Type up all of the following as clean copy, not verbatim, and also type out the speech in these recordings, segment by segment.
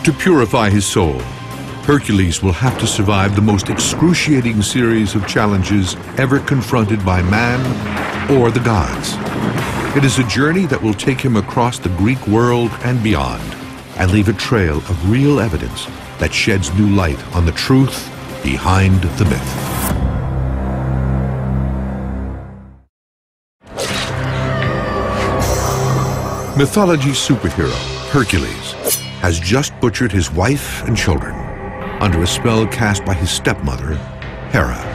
To purify his soul, Hercules will have to survive the most excruciating series of challenges ever confronted by man or the gods. It is a journey that will take him across the Greek world and beyond, and leave a trail of real evidence that sheds new light on the truth behind the myth. Mythology superhero Hercules has just butchered his wife and children under a spell cast by his stepmother, Hera.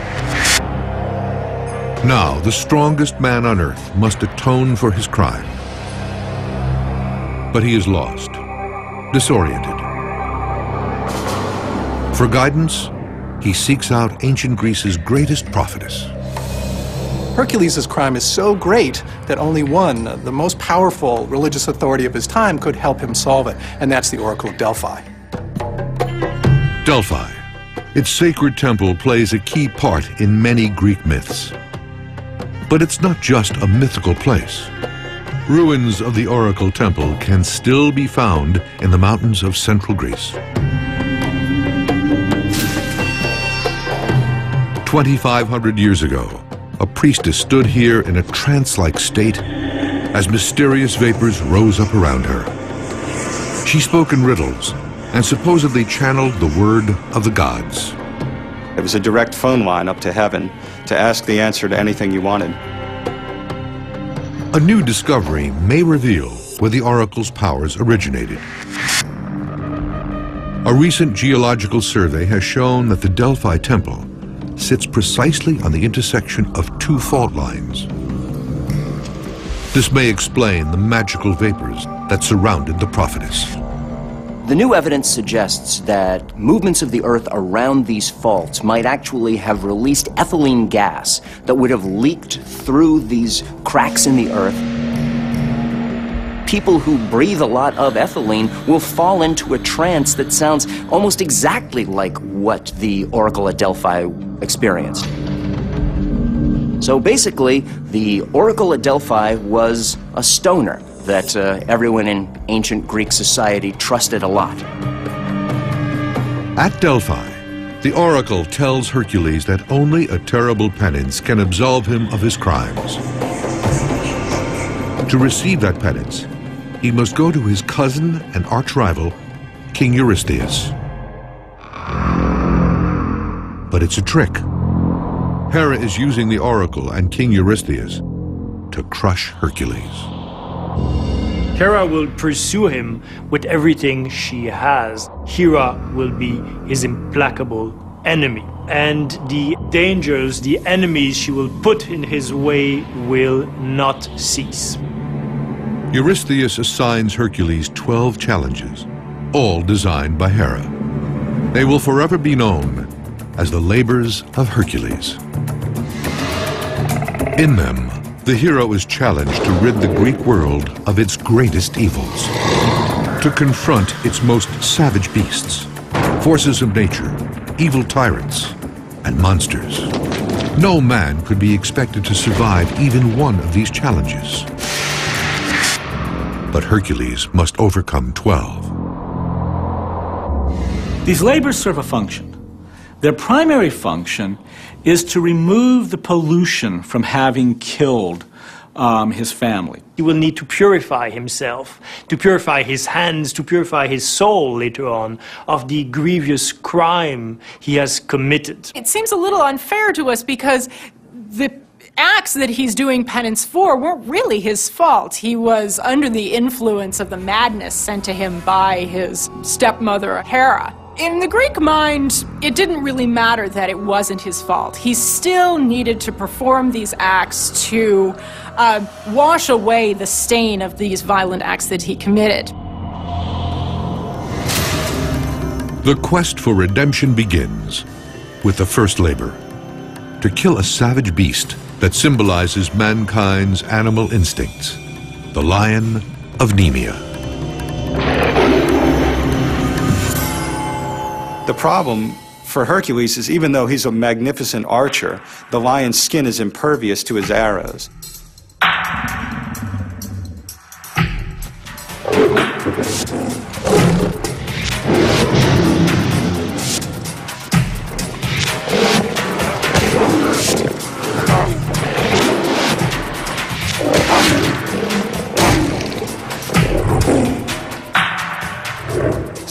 Now, the strongest man on Earth must atone for his crime. But he is lost, disoriented. For guidance, he seeks out ancient Greece's greatest prophetess. Hercules' crime is so great that only one, the most powerful religious authority of his time, could help him solve it, and that's the Oracle of Delphi. Delphi, its sacred temple, plays a key part in many Greek myths. But it's not just a mythical place. Ruins of the Oracle Temple can still be found in the mountains of central Greece. 2,500 years ago, a priestess stood here in a trance-like state as mysterious vapors rose up around her. She spoke in riddles and supposedly channeled the word of the gods. It was a direct phone line up to heaven to ask the answer to anything you wanted. A new discovery may reveal where the oracle's powers originated. A recent geological survey has shown that the Delphi Temple sits precisely on the intersection of two fault lines. This may explain the magical vapors that surrounded the prophetess. The new evidence suggests that movements of the Earth around these faults might actually have released ethylene gas that would have leaked through these cracks in the Earth. People who breathe a lot of ethylene will fall into a trance that sounds almost exactly like what the Oracle at Delphi experienced. So basically, the Oracle at Delphi was a stoner that everyone in ancient Greek society trusted a lot. At Delphi, the Oracle tells Hercules that only a terrible penance can absolve him of his crimes. To receive that penance, he must go to his cousin and arch-rival, King Eurystheus. But it's a trick. Hera is using the Oracle and King Eurystheus to crush Hercules. Hera will pursue him with everything she has. Hera will be his implacable enemy. And the dangers, the enemies she will put in his way will not cease. Eurystheus assigns Hercules 12 challenges, all designed by Hera. They will forever be known as the labors of Hercules. In them, the hero is challenged to rid the Greek world of its greatest evils, to confront its most savage beasts, forces of nature, evil tyrants, and monsters. No man could be expected to survive even one of these challenges. But Hercules must overcome 12. These labors serve a function. Their primary function is to remove the pollution from having killed his family. He will need to purify himself, to purify his hands, to purify his soul later on of the grievous crime he has committed. It seems a little unfair to us because the acts that he's doing penance for weren't really his fault. He was under the influence of the madness sent to him by his stepmother, Hera. In the Greek mind, it didn't really matter that it wasn't his fault. He still needed to perform these acts to wash away the stain of these violent acts that he committed. The quest for redemption begins with the first labor, to kill a savage beast that symbolizes mankind's animal instincts, the lion of Nemea. The problem for Hercules is even though he's a magnificent archer, the lion's skin is impervious to his arrows.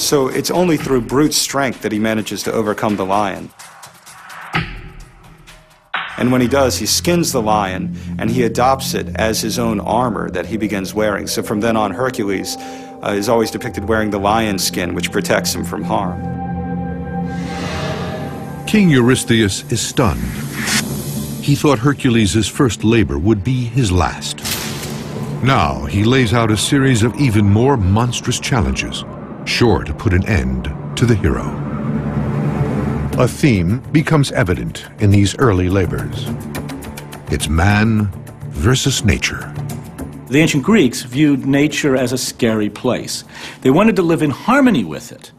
So it's only through brute strength that he manages to overcome the lion. And when he does, he skins the lion, and he adopts it as his own armor that he begins wearing. So from then on, Hercules is always depicted wearing the lion skin, which protects him from harm. King Eurystheus is stunned. He thought Hercules' first labor would be his last. Now he lays out a series of even more monstrous challenges, sure to put an end to the hero. A theme becomes evident in these early labors. It's man versus nature. The ancient Greeks viewed nature as a scary place. They wanted to live in harmony with it.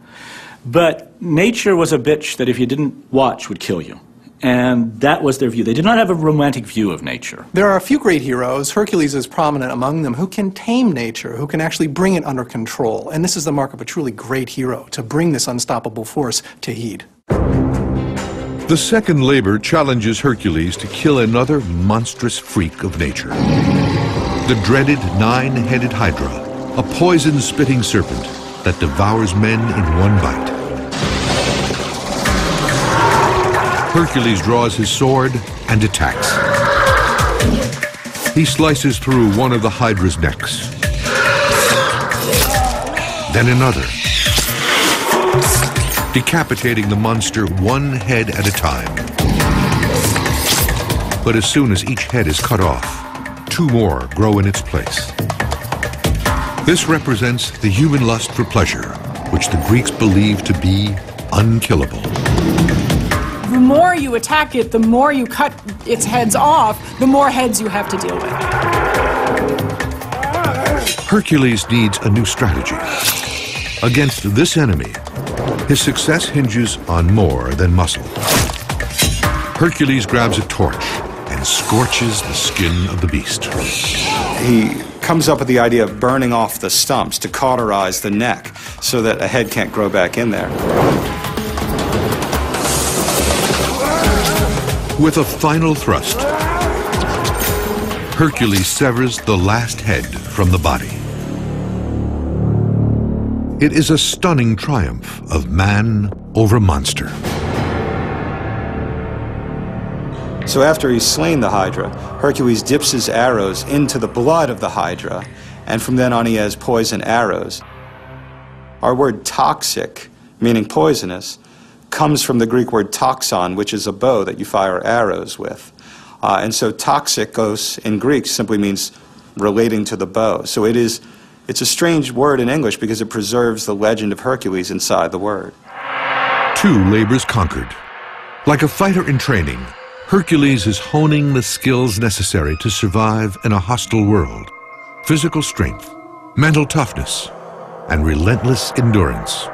But nature was a bitch that if you didn't watch would kill you. And that was their view. They did not have a romantic view of nature. There are a few great heroes, Hercules is prominent among them, who can tame nature, who can actually bring it under control. And this is the mark of a truly great hero, to bring this unstoppable force to heed. The second labor challenges Hercules to kill another monstrous freak of nature. The dreaded nine-headed Hydra, a poison-spitting serpent that devours men in one bite. Hercules draws his sword and attacks. He slices through one of the Hydra's necks. Then another, decapitating the monster one head at a time. But as soon as each head is cut off, two more grow in its place. This represents the human lust for pleasure, which the Greeks believed to be unkillable. The more you attack it, the more you cut its heads off, the more heads you have to deal with. Hercules needs a new strategy. Against this enemy, his success hinges on more than muscle. Hercules grabs a torch and scorches the skin of the beast. He comes up with the idea of burning off the stumps to cauterize the neck so that a head can't grow back in there. With a final thrust, Hercules severs the last head from the body. It is a stunning triumph of man over monster. So after he's slain the Hydra, Hercules dips his arrows into the blood of the Hydra, and from then on he has poison arrows. Our word toxic, meaning poisonous, comes from the Greek word toxon, which is a bow that you fire arrows with. And so toxikos in Greek simply means relating to the bow. So it's a strange word in English because it preserves the legend of Hercules inside the word. Two labors conquered. Like a fighter in training, Hercules is honing the skills necessary to survive in a hostile world. Physical strength, mental toughness, and relentless endurance.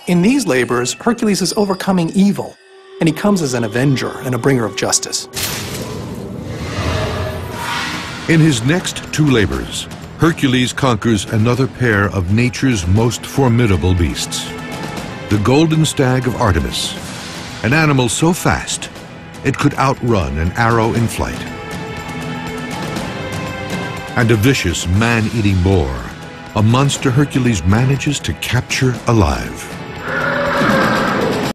In these labors, Hercules is overcoming evil, and he comes as an avenger and a bringer of justice. In his next two labors, Hercules conquers another pair of nature's most formidable beasts. The golden stag of Artemis, an animal so fast it could outrun an arrow in flight. And a vicious man-eating boar, a monster Hercules manages to capture alive.